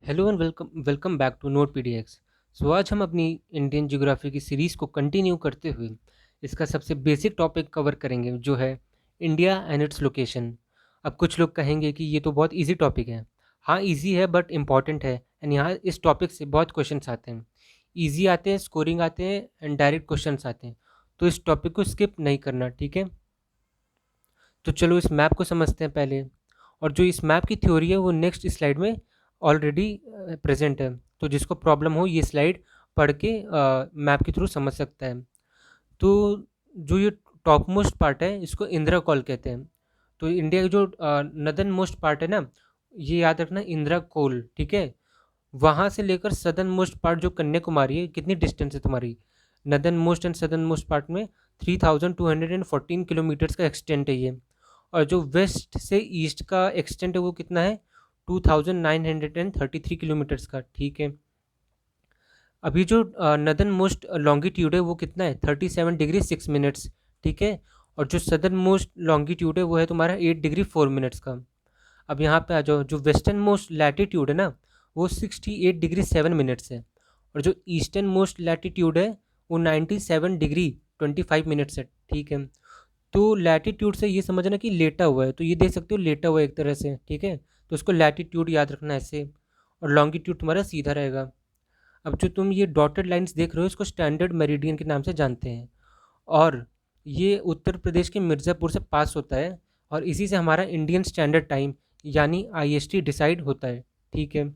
Hello and welcome welcome back to Note PDX. So आज हम अपनी इंडियन ज्योग्राफी की सीरीज़ को कंटिन्यू करते हुए इसका सबसे बेसिक टॉपिक कवर करेंगे जो है इंडिया एंड इट्स लोकेशन। अब कुछ लोग कहेंगे कि ये तो बहुत इजी टॉपिक है। हाँ, इजी है बट इम्पॉर्टेंट है एंड यहाँ इस टॉपिक से बहुत क्वेश्चंस आते हैं। इजी आते हैं, स्कोरिंग आते हैं एंड डायरेक्ट क्वेश्चंस आते हैं। तो इस टॉपिक को स्किप नहीं करना, ठीक है। तो चलो इस मैप को समझते हैं पहले। और जो इस मैप की थ्योरी है वो नेक्स्ट स्लाइड में ऑलरेडी प्रेजेंट है। तो जिसको प्रॉब्लम हो ये स्लाइड पढ़ के मैप के थ्रू समझ सकता है। तो जो ये टॉप मोस्ट पार्ट है इसको इंदिरा कॉल कहते हैं। तो इंडिया का जो नदर्न मोस्ट पार्ट है ना, ये याद रखना, इंदिरा कोल, ठीक है। वहाँ से लेकर सदर्न मोस्ट पार्ट जो कन्याकुमारी है, कितनी डिस्टेंस है तुम्हारी northern most and southern most part में? 3214 किलोमीटर्स का एक्सटेंट है ये। और जो वेस्ट से ईस्ट का एक्सटेंट है वो कितना है? 2933 किलोमीटर्स का, ठीक है। अभी जो नदर्न मोस्ट लॉन्गिट्यूड है वो कितना है? 37 डिग्री 6 मिनट्स, ठीक है। और जो सदर्न मोस्ट लॉन्गिट्यूड है वो है तुम्हारा 8 डिग्री 4 मिनट्स का। अब यहाँ पे आ जाओ, जो वेस्टर्न मोस्ट लैटिट्यूड है ना, वो 68 डिग्री 7 मिनट्स है। और जो ईस्टर्न मोस्ट लैटिट्यूड है वो 97 डिग्री 25 मिनट्स है, ठीक है। तो लैटिट्यूड से ये समझना कि लेटा हुआ है, तो ये देख सकते हो लेटा हुआ है एक तरह से, ठीक है। तो उसको लैटिट्यूड याद रखना ऐसे। और लॉन्गिट्यूड तुम्हारा सीधा रहेगा। अब जो तुम ये डॉटेड लाइंस देख रहे हो इसको स्टैंडर्ड मेरिडियन के नाम से जानते हैं। और ये उत्तर प्रदेश के मिर्ज़ापुर से पास होता है। और इसी से हमारा इंडियन स्टैंडर्ड टाइम यानी आईएसटी डिसाइड होता है, ठीक है।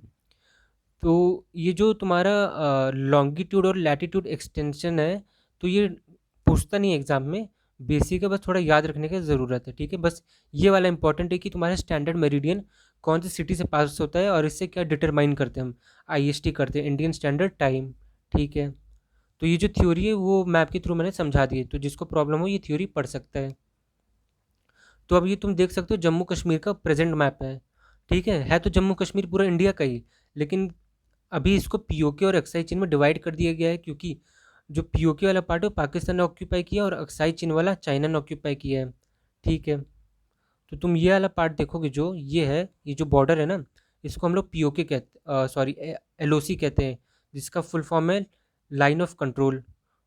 तो ये जो तुम्हारा लॉन्गिट्यूड और लैटिट्यूड एक्सटेंशन है, तो ये पूछता नहीं एग्जाम में, बेसिक है, बस थोड़ा याद रखने की ज़रूरत है, ठीक है। बस ये वाला इंपॉर्टेंट है कि तुम्हारा स्टैंडर्ड मेरिडियन कौन सी सिटी से पास होता है और इससे क्या डिटरमाइन करते हैं हम। आईएसटी करते हैं, इंडियन स्टैंडर्ड टाइम, ठीक है। तो ये जो थ्योरी है वो मैप के थ्रू मैंने समझा दी है, तो जिसको प्रॉब्लम हो ये थ्योरी पढ़ सकता है। तो अब ये तुम देख सकते हो जम्मू कश्मीर का प्रेजेंट मैप ठीक है तो जम्मू कश्मीर पूरा इंडिया का ही, लेकिन अभी इसको पीओके और अक्साई चीन में डिवाइड कर दिया गया है, क्योंकि जो पीओके वाला पार्ट है वो पाकिस्तान ने ऑक्यूपाई किया और अक्साई चीन वाला चाइना ने ऑक्यूपाई किया है, ठीक है। तो तुम ये वाला पार्ट देखोगे, जो ये है, ये जो बॉर्डर है ना, इसको हम लोग पीओके कहते, सॉरी, एलओसी कहते हैं, जिसका फुल फॉर्म है लाइन ऑफ कंट्रोल।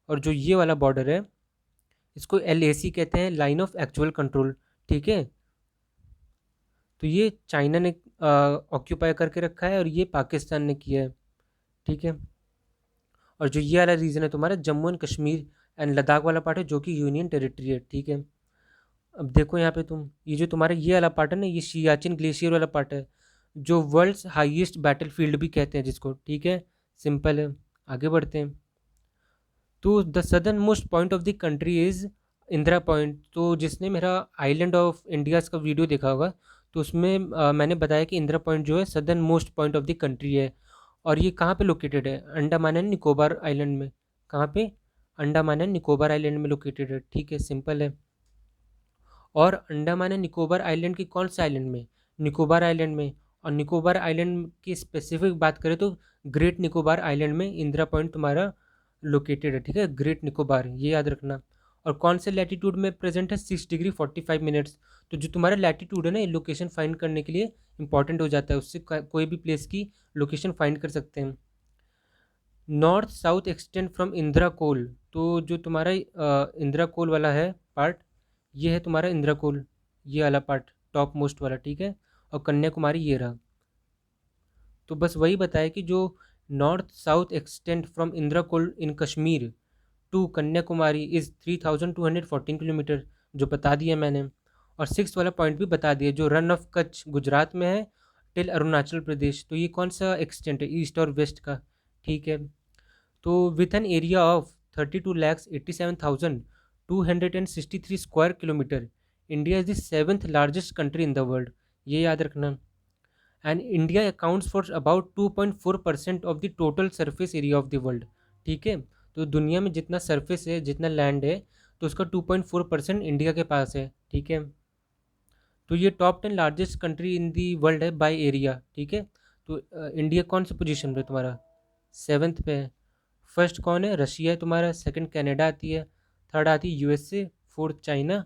और जो ये वाला बॉर्डर है इसको एलएसी कहते हैं, लाइन ऑफ एक्चुअल कंट्रोल, ठीक है। तो ये चाइना ने ऑक्यूपाई करके रखा है और ये पाकिस्तान ने किया है, ठीक है। और जो ये वाला रीजन है तुम्हारा जम्मू एंड कश्मीर एंड लद्दाख वाला पार्ट है, जो कि यूनियन टेरिटरी है, ठीक है। अब देखो यहाँ पे तुम, ये जो तुम्हारा ये वाला पार्ट है ना, ये सियाचिन ग्लेशियर वाला पार्ट है, जो वर्ल्ड्स हाईएस्ट बैटलफील्ड भी कहते हैं जिसको, ठीक है। सिंपल है, आगे बढ़ते हैं। तो the southern most point of the country is Indira point. तो जिसने मेरा आइलैंड ऑफ इंडियाज़ का वीडियो देखा होगा, तो उसमें मैंने बताया कि इंदिरा पॉइंट जो है southern most point of the country है। और ये कहाँ पे लोकेटेड है? अंडमान एंड निकोबार आइलैंड में। कहाँ पे? अंडमान एंड निकोबार आइलैंड में लोकेटेड है, ठीक है, सिंपल है। और अंडमान एंड निकोबार आइलैंड की कौन से आइलैंड में? निकोबार आइलैंड में। और निकोबार आइलैंड की स्पेसिफिक बात करें तो ग्रेट निकोबार आइलैंड में इंदिरा पॉइंट तुम्हारा लोकेटेड है, ठीक है, ग्रेट निकोबार, ये याद रखना। और कौन से लैटिट्यूड में प्रेजेंट है? 6 डिग्री 45 मिनट्स। तो जो तुम्हारा लैटिट्यूड है ना, ये लोकेशन फाइंड करने के लिए इंपॉर्टेंट हो जाता है, उससे कोई भी प्लेस की लोकेशन फाइंड कर सकते हैं। North south extend from Indira Col. तो जो तुम्हारा इंदिरा कोल वाला है पार्ट, ये है तुम्हारा इंदिरा कोल, ये वाला पार्ट टॉप मोस्ट वाला, ठीक है। और कन्याकुमारी ये रहा। तो बस वही बताया कि जो north south extend from Indira Col in Kashmir to Kanyakumari is 3214 kilometre, जो बता दिया मैंने। और सिक्स वाला पॉइंट भी बता दिया, जो रन ऑफ कच्छ गुजरात में है टिल अरुणाचल प्रदेश। तो ये कौन सा एक्सटेंट है? ईस्ट और वेस्ट का, ठीक है। तो with an area of 32,87,263 square kilometre, India is the seventh largest country in the world, ये याद रखना। And India accounts for about 2.4% of the total surface area of the world, ठीक है। तो दुनिया में जितना सरफेस है, जितना लैंड है, तो उसका 2.4% इंडिया के पास है, ठीक है। तो ये top 10 largest country in the world है बाय एरिया, ठीक है। तो इंडिया कौन सी पोजीशन पे तुम्हारा? सेवन्थ पे है। फर्स्ट कौन है? रशिया है तुम्हारा। सेकंड कनाडा आती है। थर्ड आती है USA. Fourth China.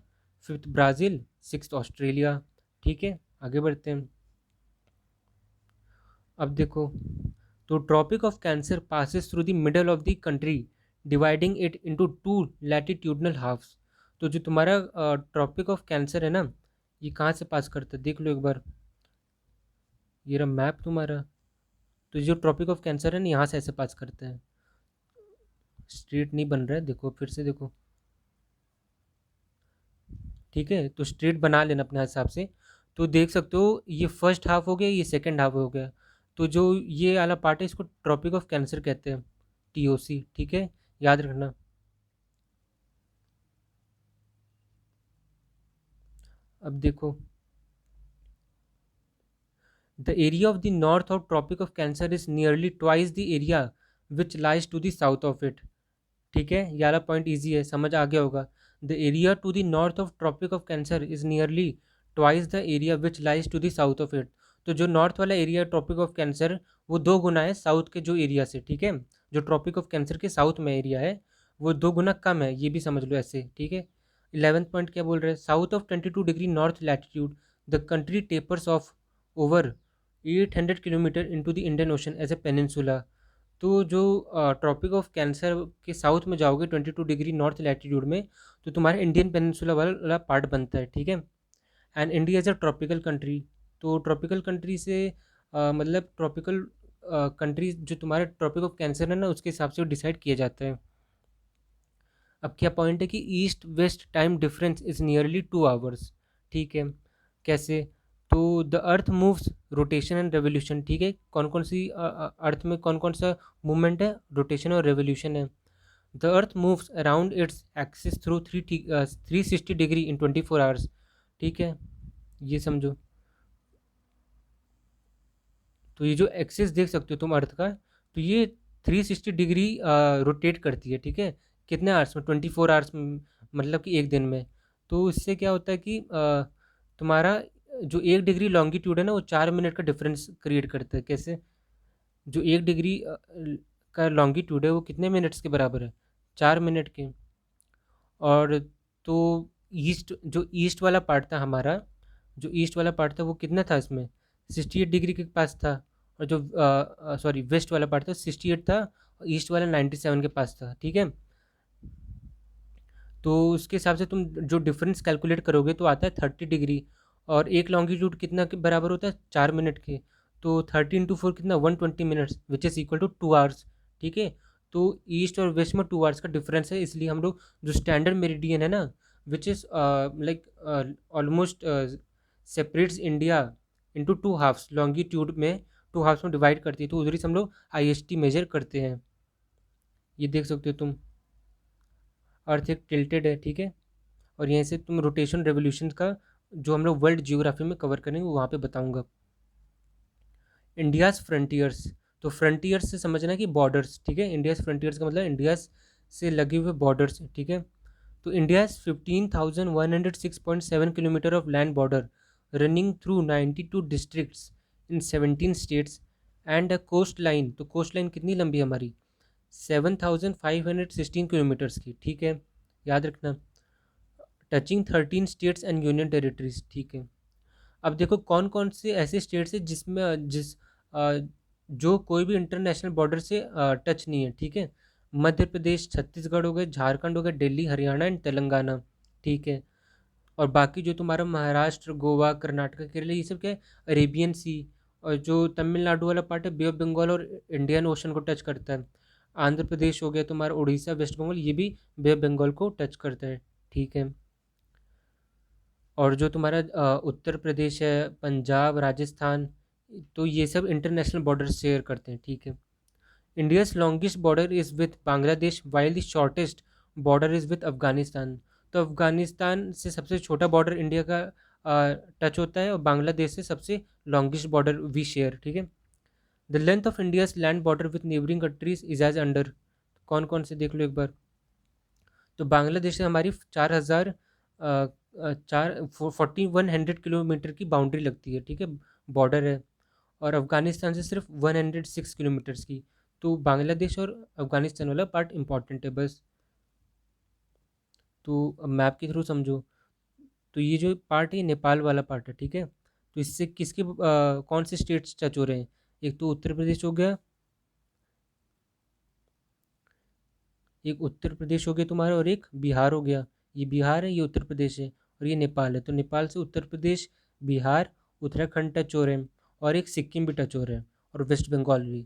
Fifth Brazil. Sixth Australia, ठीक है। आगे बढ़ते हैं। अब देखो, तो Tropic of Cancer passes through the middle of the country, dividing it into two latitudinal halves. तो जो तुम्हारा ट्रॉपिक ऑफ कैंसर है ना, ये कहाँ से पास करता है देख लो एक बार। ये रहा मैप तुम्हारा। तो जो ट्रॉपिक ऑफ कैंसर है ना, यहाँ से ऐसे पास करते हैं। स्ट्रेट नहीं बन रहा है, देखो फिर से देखो। ठीक है, तो स्ट्रेट बना लेना अपने हिसाब से। तो देख सकते हो, ये फर्स्ट हाफ हो गया, ये सेकंड हाफ हो गया। तो जो ये वाला पार्ट है, इसको ट्रॉपिक ऑफ कैंसर कहते हैं, टीओसी। ठीक है, याद रखना। अब देखो, the area of the north of Tropic of Cancer is nearly twice the area which lies to the south of it. ठीक है, ये वाला पॉइंट ईजी है, समझ आ गया होगा। The area to the north of Tropic of Cancer is nearly twice the area which lies to the south of it. तो जो नॉर्थ वाला एरिया ट्रॉपिक ऑफ कैंसर, वो दो गुना है साउथ के जो एरिया से। ठीक है, जो ट्रॉपिक ऑफ कैंसर के साउथ में एरिया है, वो दो गुना कम है, ये भी समझ लो ऐसे। ठीक है, 11th पॉइंट क्या बोल रहे हैं, south of 22 degree north latitude the country tapers off over 800 kilometre into the Indian Ocean as a peninsula. तो जो ट्रॉपिक ऑफ कैंसर के साउथ में जाओगे 22 डिग्री नॉर्थ लैटिट्यूड में, तो तुम्हारे इंडियन पेनिनसुला वाला पार्ट बनता है। ठीक है, and India is a tropical country. तो ट्रॉपिकल कंट्री से मतलब ट्रॉपिकल कंट्री जो तुम्हारे ट्रॉपिक ऑफ कैंसर है ना, उसके हिसाब से डिसाइड किया जाता है। अब क्या पॉइंट है कि east west time difference is nearly 2 hours. ठीक है, कैसे? तो the earth moves rotation and revolution. ठीक है, कौन कौन सी अर्थ में कौन कौन सा मूवमेंट है, रोटेशन और रेवोल्यूशन है। The earth moves around its axis through 360 degree in 24 hours. ठीक है, ये समझो। तो ये जो एक्सिस देख सकते हो तुम अर्थ का, तो ये 360 डिग्री रोटेट करती है। ठीक है, कितने आवर्स में, 24 आवर्स में, मतलब कि एक दिन में। तो इससे क्या होता है कि तुम्हारा जो 1 डिग्री लॉन्गिट्यूड है ना, वो 4 मिनट का डिफरेंस क्रिएट करता है। कैसे? जो 1 डिग्री का लॉन्गिट्यूड है, वो कितने मिनट्स के बराबर है, 4 मिनट के। और तो ईस्ट वाला पार्ट था हमारा, जो ईस्ट वाला पार्ट था वो कितना था इसमें, 68 डिग्री के पास था। और जो सॉरी वेस्ट वाला पार्ट था 68 था, और ईस्ट वाला 97 के पास था। ठीक है, तो उसके हिसाब से तुम जो डिफरेंस कैलकुलेट करोगे तो आता है 30 डिग्री। और एक लॉन्गिट्यूड कितना के बराबर होता है, 4 मिनट के। तो 30 × 4 कितना, 120 minutes, which is equal to 2 hours. ठीक है, तो ईस्ट और वेस्ट में 2 आवर्स का डिफरेंस है, इसलिए हम लोग जो स्टैंडर्ड मेरिडियन है ना, which is like almost separates India into 2 halves longitude में, 2 हाफ्स में डिवाइड करती है, तो उधर से हम लोग IST मेजर करते हैं। ये देख सकते हो तुम, अर्थ एक टिल्टेड है। ठीक है, और यहीं से तुम रोटेशन रेवोल्यूशन का जो हम लोग वर्ल्ड जियोग्राफी में कवर करेंगे, वो वहाँ पे बताऊंगा। इंडियाज़ फ्रंटियर्स, तो फ्रंटियर्स से समझना कि बॉर्डर्स। ठीक है, इंडियाज़ फ्रंटियर्स का मतलब इंडियाज़ से लगे हुए बॉर्डर्स। ठीक है, तो India's 15,106.7 kilometre of land border running through 92 districts in 17 states and a coastline. तो कोस्ट लाइन कितनी लंबी है हमारी, 7,516 किलोमीटर्स की। ठीक है, याद रखना। Touching 13 states and union territories. ठीक है, अब देखो कौन कौन से ऐसे स्टेट्स हैं जिसमें जो कोई भी इंटरनेशनल बॉर्डर से टच नहीं है। ठीक है, मध्य प्रदेश, छत्तीसगढ़ हो गए, झारखंड हो गए, दिल्ली, हरियाणा एंड तेलंगाना। ठीक है, और बाकी जो तुम्हारा महाराष्ट्र, गोवा, कर्नाटक, केरला, ये सब क्या है, अरेबियन सी। और जो तमिलनाडु वाला पार्ट है, बे ऑफ बंगाल और इंडियन ओशन को टच करता है। आंध्र प्रदेश हो गया तुम्हारा, उड़ीसा, वेस्ट बंगाल, ये भी बे ऑफ बंगाल को टच करता है। ठीक है, और जो तुम्हारा उत्तर प्रदेश है, पंजाब, राजस्थान, तो ये सब इंटरनेशनल बॉर्डर शेयर करते हैं। ठीक है, India's longest border is with Bangladesh while the shortest border is with Afghanistan. तो अफगानिस्तान से सबसे छोटा बॉर्डर इंडिया का टच होता है, और बांग्लादेश से सबसे लॉन्गेस्ट बॉर्डर वी शेयर। ठीक है, the length of India's land border with neighbouring countries is as under. कौन कौन से देख लो एक बार। तो बांग्लादेश से हमारी 4,000 चार 4,100 किलोमीटर की बाउंड्री लगती है। ठीक है, बॉर्डर है। और अफ़गानिस्तान से सिर्फ 106 किलोमीटर्स की। तो बांग्लादेश और अफ़गानिस्तान वाला पार्ट इम्पॉर्टेंट है बस। तो अब मैप के थ्रू समझो, तो ये जो पार्ट है, नेपाल वाला पार्ट है। ठीक है, तो इससे किसके कौन से स्टेट्स टच हो रहे हैं, एक तो उत्तर प्रदेश हो गया, एक उत्तर प्रदेश हो गया तुम्हारा, और एक बिहार हो गया। ये बिहार है, ये उत्तर प्रदेश है, और ये नेपाल है। तो नेपाल से उत्तर प्रदेश, बिहार, उत्तराखंड टच हो रहे हैं, और एक सिक्किम भी टच हो रहे हैं, और वेस्ट बंगाल भी।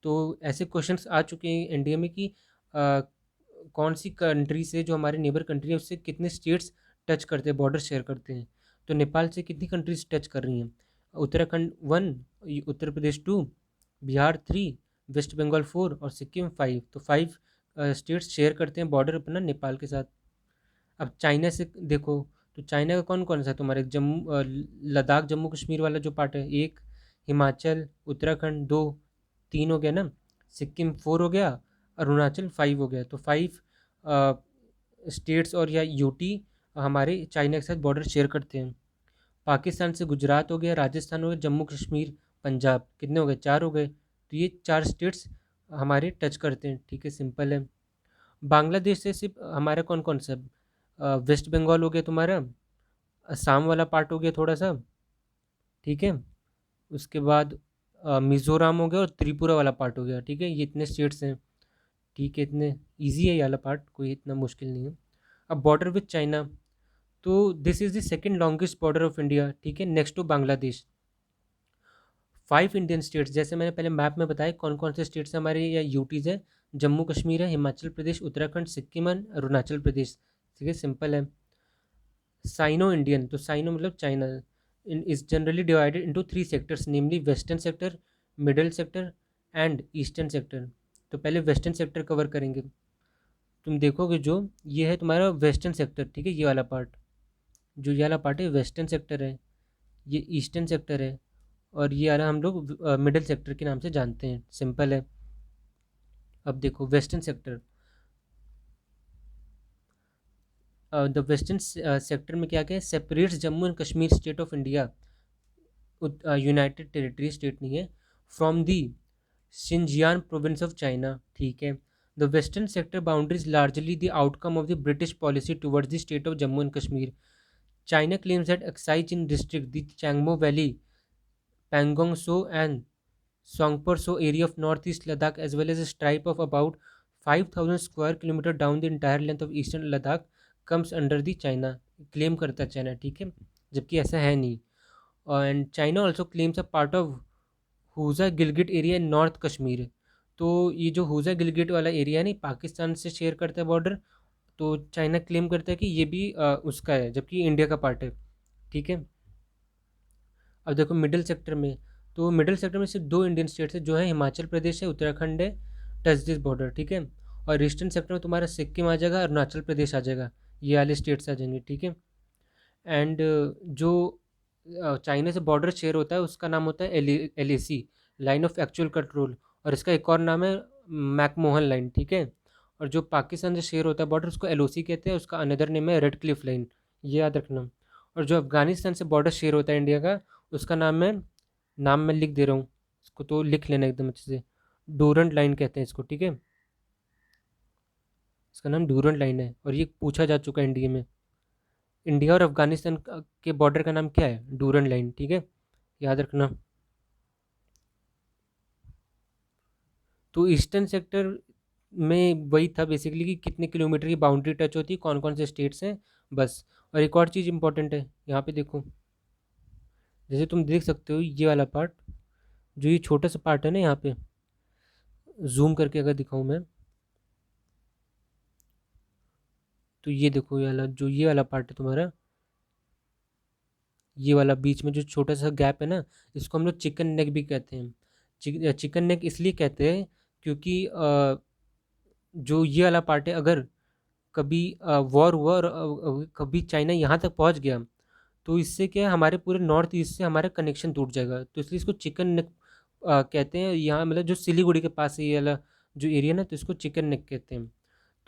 तो ऐसे क्वेश्चंस आ चुके हैं इंडिया में कि आ, कौन सी कंट्री से, जो हमारे नेबर कंट्री है, उससे कितने स्टेट्स टच करते हैं, बॉर्डर शेयर करते हैं। तो नेपाल से कितनी कंट्रीज टच कर रही हैं? उत्तराखंड 1, उत्तर प्रदेश 2, बिहार 3, वेस्ट बंगाल 4, और सिक्किम 5। तो 5 स्टेट्स शेयर करते हैं बॉर्डर अपना नेपाल के साथ। अब चाइना से देखो, तो चाइना का कौन कौन सा है तुम्हारे? लद्दाख, जम्मू कश्मीर वाला जो पार्ट है एक, हिमाचल, उत्तराखंड 2, 3 हो गया ना, सिक्किम 4 हो गया, अरुणाचल 5 हो गया। तो 5 स्टेट्स और या यूटी हमारे चाइना के साथ बॉर्डर शेयर करते हैं। पाकिस्तान से गुजरात हो गया, राजस्थान हो गया, जम्मू कश्मीर, पंजाब, कितने हो गए? 4 हो गए। तो ये 4 स्टेट्स हमारे टच करते हैं, ठीक है, सिंपल है। बांग्लादेश से सिर्फ हमारा कौन कौन सा? वेस्ट बंगाल हो गया तुम्हारा, असम वाला पार्ट हो गया थोड़ा सा, ठीक है। उसके बाद मिज़ोरम हो गया, और त्रिपुरा वाला पार्ट हो गया, ठीक है। ये इतने स्टेट्स हैं, ठीक है, इतने इजी है ये वाला पार्ट, कोई इतना मुश्किल नहीं है। अब border with China, so this is the second longest border of India, ठीक है, next to Bangladesh. 5 Indian states, जैसे मैंने पहले मैप में बताया कौन कौन से स्टेट्स हमारे या यूटीज़ है, जम्मू कश्मीर है, हिमाचल प्रदेश, उत्तराखंड, सिक्किम एंड अरुणाचल प्रदेश, ठीक है, सिंपल है। साइनो इंडियन, तो साइनो मतलब China, is generally divided into 3 sectors, namely western sector, middle sector and eastern sector. तो पहले वेस्टर्न सेक्टर कवर करेंगे। तुम देखोगे जो ये है तुम्हारा वेस्टर्न सेक्टर, ठीक है, ये वाला पार्ट, जो ये वाला पार्ट है वेस्टर्न सेक्टर है, ये ईस्टर्न सेक्टर है, और ये वाला हम लोग मिडल सेक्टर के नाम से जानते हैं, सिंपल है। अब देखो western sector, the western sector में क्या क्या है? Separates Jammu and Kashmir state of India, united territory state नहीं है, from the Xinjiang province of China, ठीक है। The western sector boundary is largely the outcome of the British policy towards the state of Jammu and Kashmir. China claims that exise in district, the Changmo Valley, Pangong So and Songpor So area of northeast Ladakh, as well as a stripe of about 5,000 square kilometer down the entire length of eastern Ladakh comes under the China, claim करता है China, ठीक है, जबकि ऐसा है नहीं। And China also claims a part of हुजा Gilgit area in north Kashmir. तो ये जो हुजा गिलगिट वाला एरिया है नहीं, पाकिस्तान से शेयर करता है बॉर्डर, तो चाइना क्लेम करता है कि ये भी उसका है, जबकि इंडिया का पार्ट है, ठीक है। अब देखो मिडिल सेक्टर में, तो मिडिल सेक्टर में सिर्फ 2 इंडियन स्टेट्स है, जो है हिमाचल प्रदेश है, उत्तराखंड है, टच दिस बॉर्डर, ठीक है। और ईस्टर्न सेक्टर में तुम्हारा सिक्किम आ जाएगा, अरुणाचल प्रदेश आ जाएगा, ये वाले स्टेट्स आ जाएंगे, ठीक है। एंड जो चाइना से बॉर्डर शेयर होता है उसका नाम होता है LAC, line of actual control, और इसका एक और नाम है मैकमोहन लाइन, ठीक है। और जो पाकिस्तान से शेयर होता है बॉर्डर, उसको LOC कहते हैं, उसका अनदर नेम है रेड क्लिफ लाइन, ये याद रखना। और जो अफगानिस्तान से बॉर्डर शेयर होता है इंडिया का, उसका नाम है, नाम मैं लिख दे रहा हूँ, इसको तो लिख लेना एकदम अच्छे से, डूरंट लाइन कहते हैं इसको, ठीक है, इसका नाम डूरंट लाइन है, और ये पूछा जा चुका है इंडिया में। इंडिया और अफगानिस्तान के बॉर्डर का नाम क्या है? डूरंट लाइन, ठीक है, याद रखना। तो ईस्टर्न सेक्टर में वही था बेसिकली कि कितने किलोमीटर की बाउंड्री टच होती है, कौन कौन से स्टेट्स हैं, बस। और एक और चीज़ इंपॉर्टेंट है, यहाँ पे देखो, जैसे तुम देख सकते हो ये वाला पार्ट, जो ये छोटा सा पार्ट है ना, यहाँ पे जूम करके अगर दिखाऊँ मैं, तो ये देखो ये वाला, जो ये वाला पार्ट है तुम्हारा, ये वाला बीच में जो छोटा सा गैप है ना, इसको हम लोग चिकन नेक भी कहते हैं। चिकन नेक इसलिए कहते हैं क्योंकि जो ये वाला पार्ट है, अगर कभी वॉर हुआ और कभी चाइना यहाँ तक पहुँच गया, तो इससे क्या है, हमारे पूरे नॉर्थ ईस्ट से हमारा कनेक्शन टूट जाएगा, तो इसलिए इसको चिकन नेक कहते हैं। यहाँ मतलब जो सिलीगुड़ी के पास है ये वाला जो एरिया ना, तो इसको चिकन नेक कहते हैं।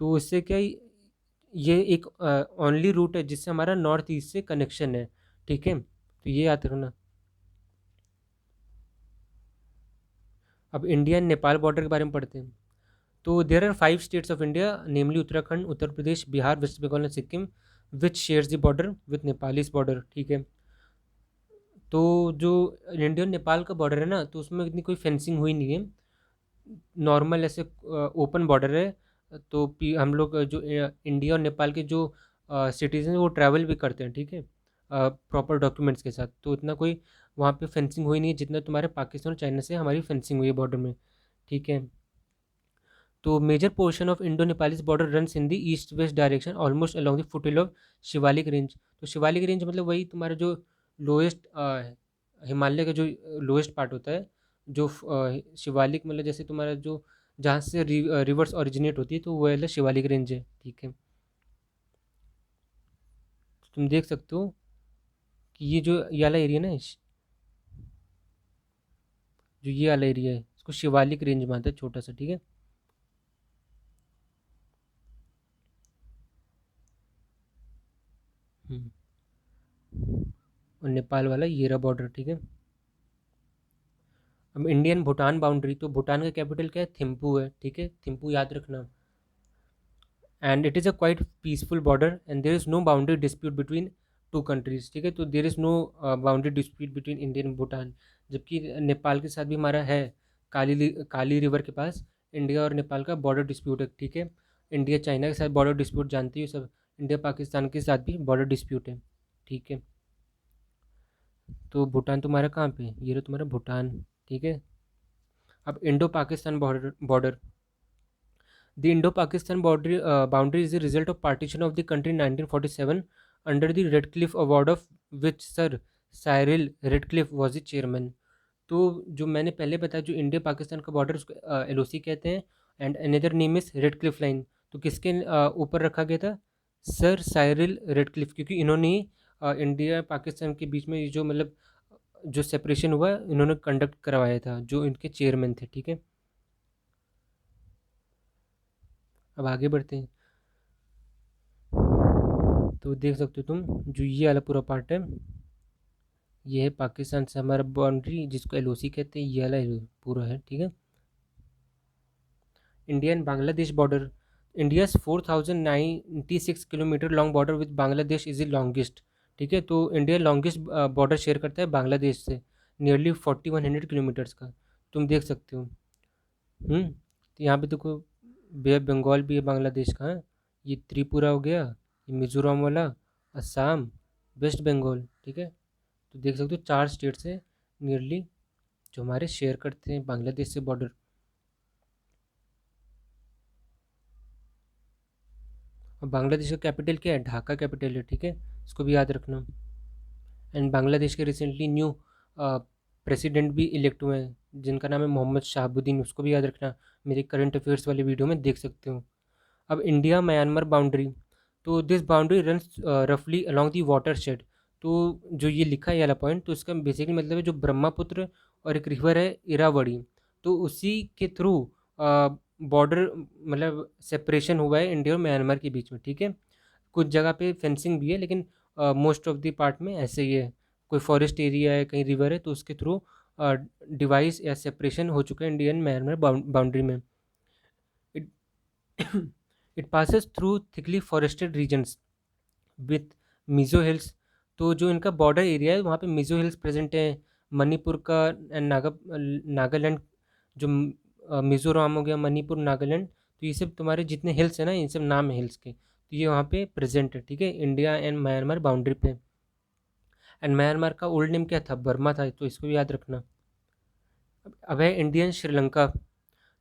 तो इससे क्या है, ये एक ओनली रूट है जिससे हमारा नॉर्थ ईस्ट से कनेक्शन है, ठीक है, तो ये याद रखना। अब इंडिया एंड नेपाल बॉर्डर के बारे में पढ़ते हैं। तो there are 5 states of India, namely Uttarakhand, Uttar Pradesh, Bihar, West Bengal and Sikkim, which shares the border with Nepalese border, ठीक है। तो जो इंडिया और नेपाल का बॉर्डर है ना, तो उसमें इतनी कोई फेंसिंग हुई नहीं है, नॉर्मल ऐसे ओपन बॉर्डर है। तो हम लोग जो इंडिया और नेपाल के जो सिटीजन वो ट्रैवल भी करते हैं, ठीक है, प्रॉपर डॉक्यूमेंट्स के साथ। तो इतना कोई वहाँ पे फेंसिंग हुई नहीं है जितना तुम्हारे पाकिस्तान और चाइना से हमारी फेंसिंग हुई है बॉर्डर में, ठीक है। तो major portion of Indo Nepalese border runs in the east west direction almost along the foothill of Shivalik range. तो शिवालिक रेंज मतलब वही तुम्हारा जो लोएस्ट हिमालय का जो लोएस्ट पार्ट होता है, जो शिवालिक मतलब जैसे तुम्हारा जो जहाँ से रिवर्स ओरिजिनेट होती है, तो वो वाला शिवालिक रेंज है, ठीक है। तो तुम देख सकते हो कि ये जो ये वाला एरिया ना, जो ये वाला एरिया है, इसको शिवालिक रेंज मानते हैं, छोटा सा, ठीक है। हम्म। और नेपाल वाला ये रहा बॉर्डर, ठीक है। अब इंडियन भूटान बाउंड्री, तो भूटान का कैपिटल क्या है, थिम्पू है, ठीक है, थिम्पू याद रखना। And it is a quite peaceful border and there is no boundary dispute between two countries, ठीक है। तो there is no boundary dispute between Indian and Bhutan. जबकि नेपाल के साथ भी हमारा है, काली रिवर के पास इंडिया और नेपाल का बॉर्डर डिस्प्यूट है, ठीक है। इंडिया चाइना के साथ बॉर्डर डिस्प्यूट जानती हो सब, इंडिया पाकिस्तान के साथ भी बॉर्डर डिस्प्यूट है, ठीक है। तो भूटान तुम्हारा कहाँ पे है? ये रहा तुम्हारा भूटान, ठीक है। अब Indo Pakistan border, the Indo-Pakistan boundary is the result of partition of the country in 1947 under the Redcliffe Award, of which Sir Cyril Redcliffe was the chairman। तो जो मैंने पहले बताया, जो इंडिया पाकिस्तान का बॉर्डर उसको एलओसी कहते हैं, and another name is Radcliffe line. तो किसके ऊपर रखा गया था? सर साइरिल रेडक्लिफ, क्योंकि इन्होंने इंडिया पाकिस्तान के बीच में ये जो मतलब जो सेपरेशन हुआ इन्होंने कंडक्ट करवाया था, जो इनके चेयरमैन थे, ठीक है। अब आगे बढ़ते हैं। तो देख सकते हो तुम, जो ये वाला पूरा पार्ट है, ये है पाकिस्तान से हमारा बाउंड्री, जिसको एलओसी कहते हैं, ये वाला पूरा है, ठीक है। India and Bangladesh border, India's 4096 kilometre long border with Bangladesh is the longest, ठीक है। तो इंडिया लॉन्गेस्ट बॉर्डर शेयर करता है बांग्लादेश से, नियरली 4100 किलोमीटर्स का, तुम देख सकते हो। तो यहाँ पे देखो, बे ऑफ बंगाल भी है बांग्लादेश का, हाँ। ये त्रिपुरा हो गया, ये मिजोरम वाला, असम, वेस्ट बंगाल, ठीक है। तो देख सकते हो 4 स्टेट्स है नियरली जो हमारे शेयर करते हैं बांग्लादेश से बॉर्डर। और बांग्लादेश का कैपिटल क्या है? ढाका कैपिटल है, ठीक है, इसको भी याद रखना। एंड बांग्लादेश के रिसेंटली न्यू प्रेसिडेंट भी इलेक्ट हुए हैं, जिनका नाम है मोहम्मद शाहबुद्दीन, उसको भी याद रखना, मेरे करंट अफेयर्स वाले वीडियो में देख सकते हो। अब इंडिया म्यांमार बाउंड्री, तो दिस बाउंड्री रन्स रफली अलॉन्ग दी वाटर शेड। तो जो ये लिखा है ये वाला पॉइंट, तो इसका बेसिकली मतलब है जो ब्रह्मपुत्र और एक रिवर है इरावड़ी, तो उसी के थ्रू बॉर्डर मतलब सेपरेशन हुआ है इंडिया और म्यांमार के बीच में, ठीक है। कुछ जगह पे फेंसिंग भी है, लेकिन मोस्ट ऑफ द पार्ट में ऐसे ही है। कोई फॉरेस्ट एरिया है, कहीं रिवर है, तो उसके थ्रू डिवाइस या सेपरेशन हो चुका है इंडियन म्यांमार बाउंड्री में। It it passes through thickly forested regions with Mizo hills. तो जो इनका बॉर्डर एरिया है वहाँ पे मिज़ो हिल्स प्रेजेंट है, मणिपुर का एंड नागालैंड, जो मिज़ोरम हो गया, मणिपुर, नागालैंड, तो ये सब तुम्हारे जितने हिल्स हैं ना, इन सब नाम है हिल्स के, तो ये वहाँ पे प्रेजेंट है, ठीक है, इंडिया एंड म्यांमार बाउंड्री पे। एंड म्यांमार का ओल्ड नेम क्या था? बर्मा था, तो इसको भी याद रखना। अब है इंडियन श्रीलंका।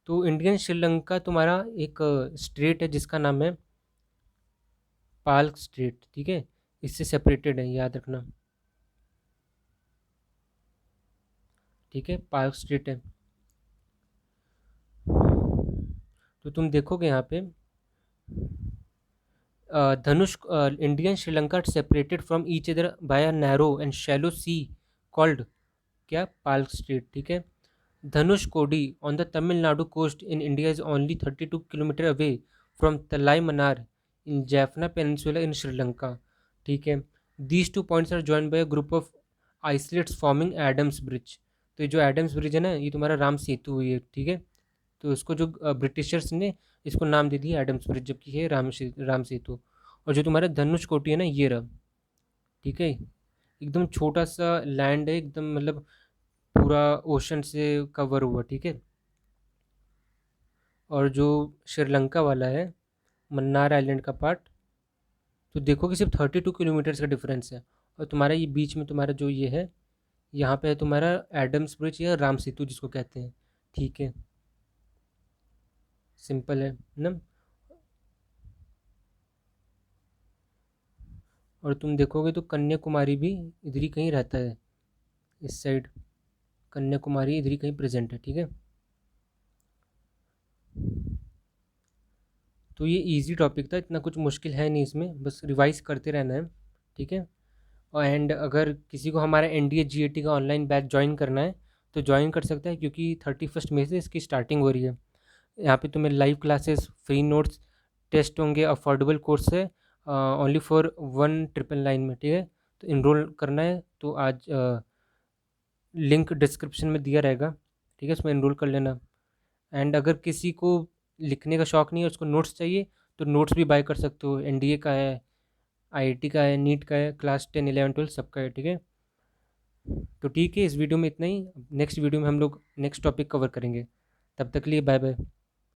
तो इंडियन श्रीलंका तुम्हारा एक स्टेट है जिसका नाम है पाल्क स्टेट, ठीक है, इससे सेपरेटेड है, याद रखना, ठीक है, पाल्क स्टेट है। तो तुम देखोगे यहाँ पे Dhanush, Indian Sri Lanka separated from each other by a narrow and shallow sea called क्या? पाल्क स्टेट, ठीक है। Dhanushkodi on the Tamil Nadu coast in India is only 32 kilometre away from Talai Mannar in Jaffna Peninsula in Sri Lanka, ठीक है। These two points are joined by a group of islets forming Adams Bridge। तो ये जो Adams bridge है ना, ये तुम्हारा राम सेतु हुई है, ठीक है। तो इसको जो ब्रिटिशर्स ने इसको नाम दे दिया एडम्स ब्रिज, जबकि है राम सेतु। और जो तुम्हारा धनुष कोटी है ना, ये रहा, ठीक है। एकदम छोटा सा लैंड है, एकदम मतलब पूरा ओशन से कवर हुआ, ठीक है। और जो श्रीलंका वाला है, मन्नार आइलैंड का पार्ट, तो देखो कि सिर्फ 32 किलोमीटर्स का डिफरेंस है। और तुम्हारा ये बीच में तुम्हारा जो ये है, यहाँ पे है तुम्हारा एडम्स ब्रिज या राम सेतु जिसको कहते हैं, ठीक है। सिंपल है ना। और तुम देखोगे तो कन्याकुमारी भी इधर ही कहीं रहता है, इस साइड। कन्याकुमारी इधर ही कहीं प्रेजेंट है, ठीक है। तो ये इजी टॉपिक था, इतना कुछ मुश्किल है नहीं इसमें, बस रिवाइज करते रहना है, ठीक है। और एंड अगर किसी को हमारा एनडीए जीएटी का ऑनलाइन बैच ज्वाइन करना है तो ज्वाइन कर सकता है, क्योंकि 31 मई से इसकी स्टार्टिंग हो रही है। यहाँ पे तुम्हें live classes, free notes, test होंगे, अफोर्डेबल कोर्स है, ओनली फॉर 1999 में, ठीक है। तो इनरोल करना है तो आज लिंक डिस्क्रिप्शन में दिया रहेगा, ठीक है, उसमें इनरोल कर लेना। एंड अगर किसी को लिखने का शौक नहीं है, उसको नोट्स चाहिए, तो नोट्स भी बाय कर सकते हो। एनडीए का है, आईआईटी का है, नीट का है, क्लास 10 11 12 सबका है, ठीक है। तो ठीक है, इस वीडियो में इतना ही। नेक्स्ट वीडियो में हम लोग नेक्स्ट टॉपिक कवर करेंगे। तब तक के लिए बाय बाय।